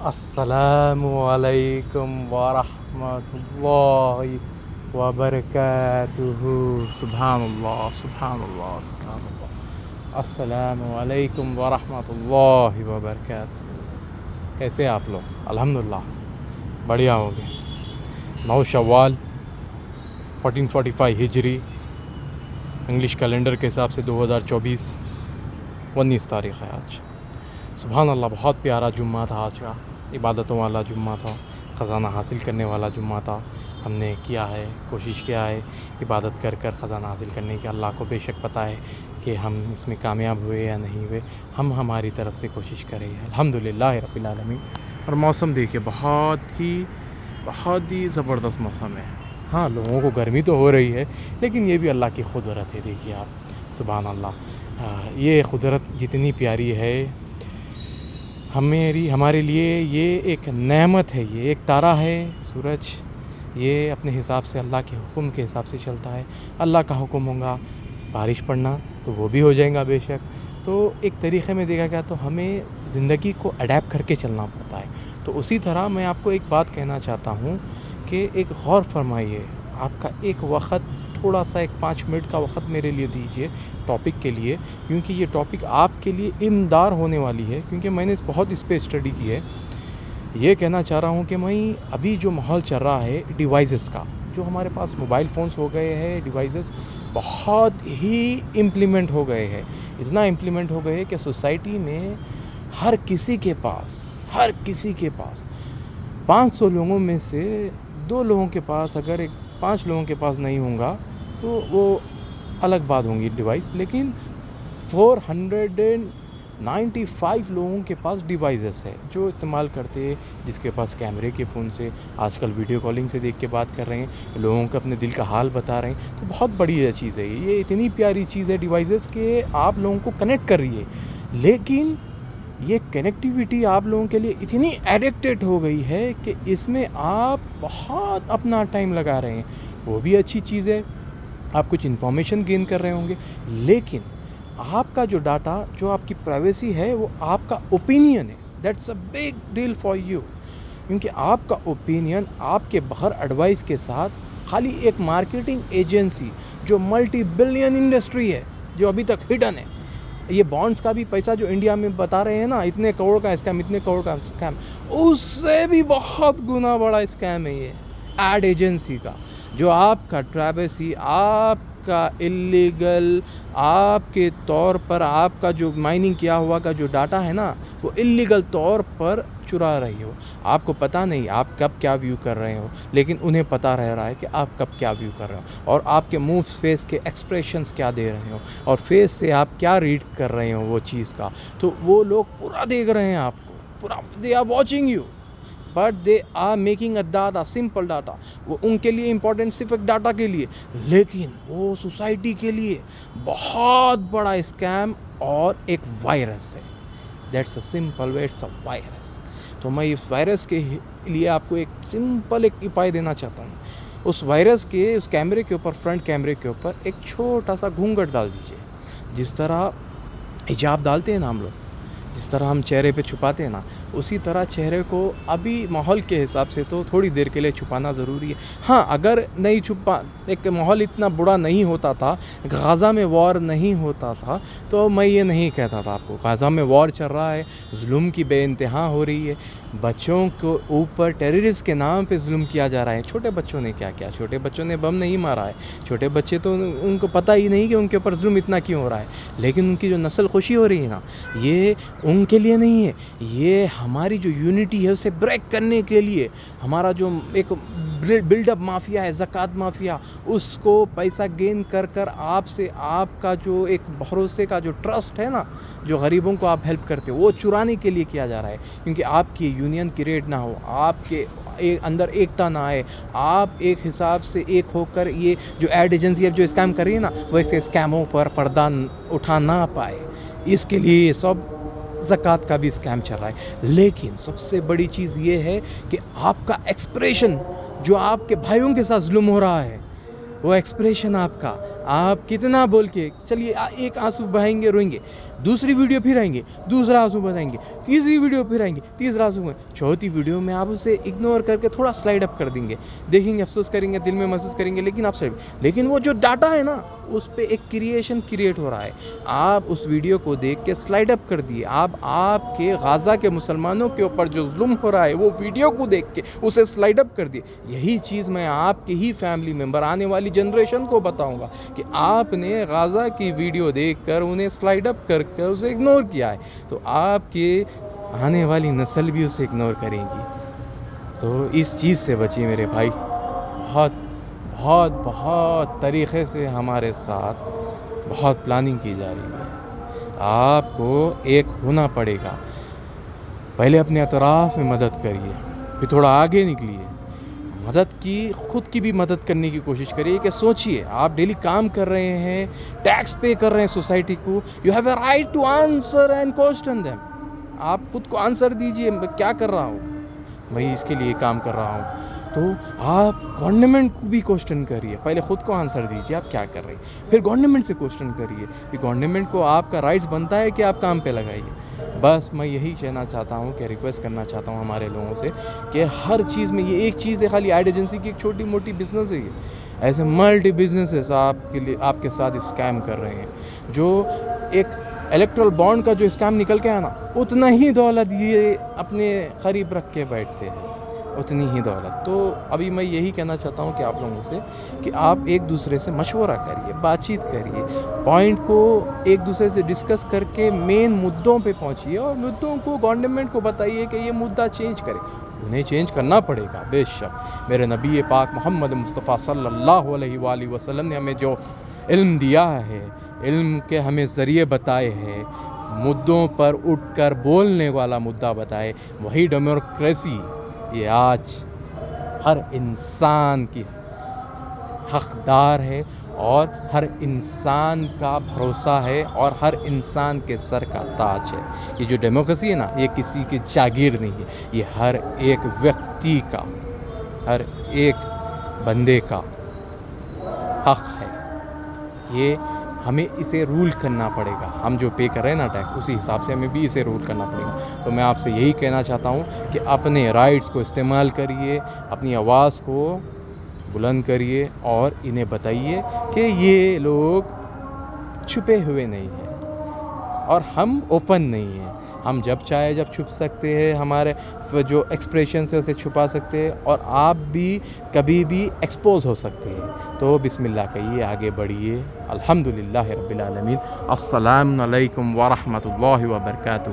السلام علیکم ورحمۃ اللہ وبرکاتہ۔ سبحان اللہ سبحان اللہ سبحان اللہ۔ السلام علیکم ورحمۃ اللہ وبرکاتہ۔ کیسے ہیں آپ لوگ؟ الحمدللہ بڑھیا ہو گئے۔ 9 شوال 1445 ہجری، انگلش کیلنڈر کے حساب سے 2024 19 تاریخ ہے آج۔ سبحان اللہ، بہت پیارا جمعہ تھا آج کا، عبادتوں والا جمعہ تھا، خزانہ حاصل کرنے والا جمعہ تھا۔ ہم نے کیا ہے، کوشش کیا ہے عبادت کر کر خزانہ حاصل کرنے کی۔ اللہ کو بے شک پتہ ہے کہ ہم اس میں کامیاب ہوئے یا نہیں ہوئے، ہم ہماری طرف سے کوشش کریں الحمدللہ رب العالمین۔ اور موسم دیکھیے، بہت ہی زبردست موسم ہے۔ ہاں، لوگوں کو گرمی تو ہو رہی ہے، لیکن یہ بھی اللہ کی قدرت ہے۔ دیکھیے آپ، سبحان اللہ، یہ قدرت جتنی پیاری ہے، ہمارے لیے یہ ایک نعمت ہے، یہ ایک تارا ہے، سورج، یہ اپنے حساب سے اللہ کے حکم کے حساب سے چلتا ہے۔ اللہ کا حکم ہوگا بارش پڑنا تو وہ بھی ہو جائے گا بے شک۔ تو ایک طریقے میں دیکھا گیا تو ہمیں زندگی کو اڈیپٹ کر کے چلنا پڑتا ہے۔ تو اسی طرح میں آپ کو ایک بات کہنا چاہتا ہوں کہ ایک غور فرمائیے، آپ کا ایک وقت، تھوڑا سا ایک 5 منٹ کا وقت میرے لیے دیجیے ٹاپک کے لیے، کیونکہ یہ ٹاپک آپ کے لیے امدار ہونے والی ہے، کیونکہ میں نے بہت اس پہ اسٹڈی کی ہے۔ یہ کہنا چاہ رہا ہوں کہ میں ابھی جو ماحول چل رہا ہے ڈیوائسز کا، جو ہمارے پاس موبائل فونز ہو گئے ہیں، ڈیوائسز بہت ہی امپلیمنٹ ہو گئے ہیں، اتنا امپلیمنٹ ہو گئے ہیں کہ سوسائٹی میں ہر کسی کے پاس 500 لوگوں میں سے 2 لوگوں کے پاس، اگر 5 لوگوں کے پاس نہیں ہوں گا تو وہ الگ بات ہوں گی ڈیوائس، لیکن 495 لوگوں کے پاس ڈیوائسز ہے جو استعمال کرتے ہیں، جس کے پاس کیمرے کے فون سے آج کل ویڈیو کالنگ سے دیکھ کے بات کر رہے ہیں، لوگوں کو اپنے دل کا حال بتا رہے ہیں۔ تو بہت بڑی چیز ہے یہ، اتنی پیاری چیز ہے ڈیوائسز کہ آپ لوگوں کو کنیکٹ کر رہی ہے، لیکن یہ کنیکٹیوٹی آپ لوگوں کے لیے اتنی ایڈکٹیڈ ہو گئی ہے کہ اس میں آپ بہت اپنا ٹائم لگا رہے ہیں۔ وہ بھی اچھی چیز ہے، آپ کچھ انفارمیشن گین کر رہے ہوں گے، لیکن آپ کا جو ڈاٹا، جو آپ کی پرائیویسی ہے، وہ آپ کا اوپینین ہے۔ That's a big deal for you, کیونکہ آپ کا اوپینین آپ کے بغیر ایڈوائس کے ساتھ، خالی ایک مارکیٹنگ ایجنسی جو ملٹی بلین انڈسٹری ہے، جو ابھی تک ہڈن ہے، یہ بانڈز کا بھی پیسہ جو انڈیا میں بتا رہے ہیں نا، اتنے کروڑ کا اسکیم، اتنے کروڑ کا اسکیم، اس سے بھی بہت گنا بڑا اسکیم ہے یہ ایڈ ایجنسی کا، جو آپ کا پرائیویسی، آپ کا اللیگل، آپ کے طور پر آپ کا جو مائننگ کیا ہوا کا جو ڈاٹا ہے نا، وہ اللیگل طور پر چرا رہی ہو۔ آپ کو پتہ نہیں آپ کب کیا ویو کر رہے ہو، لیکن انہیں پتہ رہ رہا ہے کہ آپ کب کیا ویو کر رہے ہو، اور آپ کے موو فیس کے ایکسپریشنز کیا دے رہے ہو، اور فیس سے آپ کیا ریڈ کر رہے ہو وہ چیز کا۔ تو وہ لوگ پورا دیکھ رہے ہیں آپ کو، پورا they are watching you, but they are making a data, simple data, وہ ان کے لیے امپورٹنٹ صرف ایک ڈاٹا کے لیے، لیکن وہ سوسائٹی کے لیے بہت بڑا اسکیم اور ایک وائرس ہے۔ That's a simple way, it's a virus. تو میں اس وائرس کے لیے آپ کو ایک سمپل ایک اپائے دینا چاہتا ہوں۔ اس وائرس کے، اس کیمرے کے اوپر، فرنٹ کیمرے کے اوپر ایک چھوٹا سا گھونگھٹ ڈال دیجیے، جس طرح حجاب ڈالتے ہیں نا ہم لوگ، جس طرح ہم چہرے پہ چھپاتے ہیں نا، اسی طرح چہرے کو ابھی ماحول کے حساب سے تو تھوڑی دیر کے لیے چھپانا ضروری ہے۔ ہاں، اگر نہیں چھپا، ایک ماحول اتنا برا نہیں ہوتا تھا، غزہ میں وار نہیں ہوتا تھا، تو میں یہ نہیں کہتا تھا آپ کو۔ غزہ میں وار چل رہا ہے، ظلم کی بے انتہا ہو رہی ہے، بچوں کو اوپر ٹیررسٹ کے نام پہ ظلم کیا جا رہا ہے۔ چھوٹے بچوں نے کیا کیا؟ چھوٹے بچوں نے بم نہیں مارا ہے، چھوٹے بچے تو ان کو پتہ ہی نہیں کہ ان کے اوپر ظلم اتنا کیوں ہو رہا ہے، لیکن ان کی جو نسل خوشی ہو رہی ہے نا، یہ ان کے لیے نہیں ہے، یہ ہماری جو یونٹی ہے اسے بریک کرنے کے لیے، ہمارا جو ایک بلڈ اپ مافیا ہے، زکوٰۃ مافیا، اس کو پیسہ گین کر کر آپ سے، آپ کا جو ایک بھروسے کا جو ٹرسٹ ہے نا، جو غریبوں کو آپ ہیلپ کرتے ہو، وہ چرانے کے لیے کیا جا رہا ہے، کیونکہ آپ کی یونین کریٹ نہ ہو، آپ کے اندر ایکتا نہ آئے، آپ ایک حساب سے ایک ہو کر یہ جو ایڈ ایجنسی اب جو اسکیم کر رہی ہے نا، وہ ایسے اسکیموں پر پردہ اٹھا نہ پائے، اس کے لیے یہ سب زکوٰۃ کا بھی اسکیم چل رہا ہے۔ لیکن سب سے بڑی چیز یہ ہے کہ آپ کا ایکسپریشن، جو آپ کے بھائیوں کے ساتھ ظلم ہو رہا ہے، وہ ایکسپریشن آپ کا، آپ کتنا بول کے چلیے ایک آنسو بہائیں گے روئیں گے, دوسری ویڈیو پھر آئیں گے دوسرا آنسو بہائیں گے, تیسری ویڈیو پھر آئیں گے تیسرا آنسو بہائیں گے, چوتھی ویڈیو میں آپ اسے اگنور کر کے تھوڑا سلائڈ اپ کر دیں گے, دیکھیں گے افسوس کریں گے, دل میں محسوس کریں گے, لیکن آپ لیکن وہ جو ڈاٹا ہے نا اس پہ ایک کریٹ ہو رہا ہے. آپ اس ویڈیو کو دیکھ کے سلائڈ اپ کر دیے, آپ کے غزہ کے مسلمانوں کے اوپر جو ظلم ہو رہا ہے وہ ویڈیو کو دیکھ کے اسے سلائڈ اپ کر دیے. یہی چیز میں آپ کے ہی فیملی ممبر آنے والی جنریشن کو بتاؤں گا کہ آپ نے غزہ کی ویڈیو دیکھ کر انہیں سلائڈ اپ کر کر اسے اگنور کیا ہے, تو آپ کے آنے والی نسل بھی اسے اگنور کریں گی. تو اس چیز سے بچیے میرے بھائی. بہت بہت بہت طریقے سے ہمارے ساتھ بہت پلاننگ کی جا رہی ہے. آپ کو ایک ہونا پڑے گا, پہلے اپنے اطراف میں مدد کریے, پھر تھوڑا آگے نکلیے, مدد کی خود کی بھی مدد کرنے کی کوشش کریے. کہ سوچئے آپ ڈیلی کام کر رہے ہیں, ٹیکس پے کر رہے ہیں سوسائٹی کو, you have a right to answer and question them. آپ خود کو آنسر دیجئے, میں کیا کر رہا ہوں, میں اس کے لیے کام کر رہا ہوں. تو آپ گورنمنٹ کو بھی کوسچن کریے, پہلے خود کو آنسر دیجئے آپ کیا کر رہے ہیں, پھر گورنمنٹ سے کوسچن کریے کہ گورنمنٹ کو آپ کا رائٹس بنتا ہے کہ آپ کام پہ لگائیے. بس میں یہی کہنا چاہتا ہوں کہ ریکویسٹ کرنا چاہتا ہوں ہمارے لوگوں سے کہ ہر چیز میں, یہ ایک چیز ہے خالی ایڈ ایجنسی کی ایک چھوٹی موٹی بزنس ہے, ایسے ملٹی بزنسز آپ کے ساتھ اسکیم کر رہے ہیں. جو ایک الیکٹرل بانڈ کا جو اسکیم نکل کے آیا نا, اتنا ہی دولت یہ اپنے قریب رکھ کے بیٹھتے ہیں, اتنی ہی دولت. تو ابھی میں یہی کہنا چاہتا ہوں کہ آپ لوگوں سے کہ آپ ایک دوسرے سے مشورہ کریے, بات چیت کریے, پوائنٹ کو ایک دوسرے سے ڈسکس کر کے مین مدعوں پہ پہنچیے, اور مدعوں کو گورنمنٹ کو بتائیے کہ یہ مدعا چینج کرے. انہیں چینج کرنا پڑے گا بے شک. میرے نبی پاک محمد مصطفیٰ صلی اللہ علیہ وآلہ وسلم نے ہمیں جو علم دیا ہے, علم کے ہمیں ذریعے بتائے ہیں, مدعوں پر اٹھ کر بولنے والا مدعا بتائے, وہی ڈیموکریسی یہ آج ہر انسان کی حقدار ہے, اور ہر انسان کا بھروسہ ہے, اور ہر انسان کے سر کا تاج ہے. یہ جو ڈیموکریسی ہے نا, یہ کسی کی جاگیر نہیں ہے, یہ ہر ایک ویکتی کا, ہر ایک بندے کا حق ہے. یہ ہمیں اسے رول کرنا پڑے گا. ہم جو پے کر رہے ہیں نا ٹیکس, اسی حساب سے ہمیں بھی اسے رول کرنا پڑے گا. تو میں آپ سے یہی کہنا چاہتا ہوں کہ اپنے رائٹس کو استعمال کریے, اپنی آواز کو بلند کریے, اور انہیں بتائیے کہ یہ لوگ چھپے ہوئے نہیں ہیں اور ہم اوپن نہیں ہیں. ہم جب چاہے جب چھپ سکتے ہیں, ہمارے جو ایکسپریشنس ہے اسے چھپا سکتے ہیں, اور آپ بھی کبھی بھی ایکسپوز ہو سکتے ہیں. تو بسم اللہ کہیے, آگے بڑھیے. الحمدللہ رب العالمین. السلام علیکم ورحمۃ اللہ وبرکاتہ.